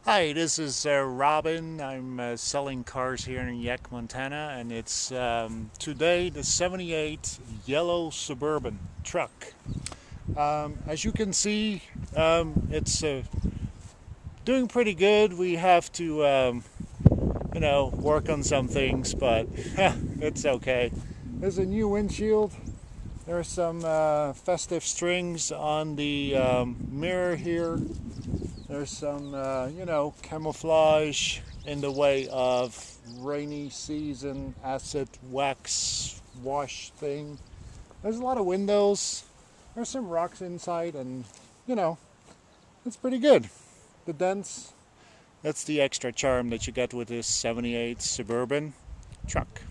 Hi, this is Robin. I'm selling cars here in Yaak, Montana, and it's today the '78 yellow Suburban truck. As you can see, it's doing pretty good. We have to, work on some things, but it's okay. There's a new windshield. There's some festive strings on the mirror here. There's some, camouflage in the way of rainy season acid wax wash thing. There's a lot of windows. There's some rocks inside, and it's pretty good. The dents, that's the extra charm that you get with this '78 Suburban truck.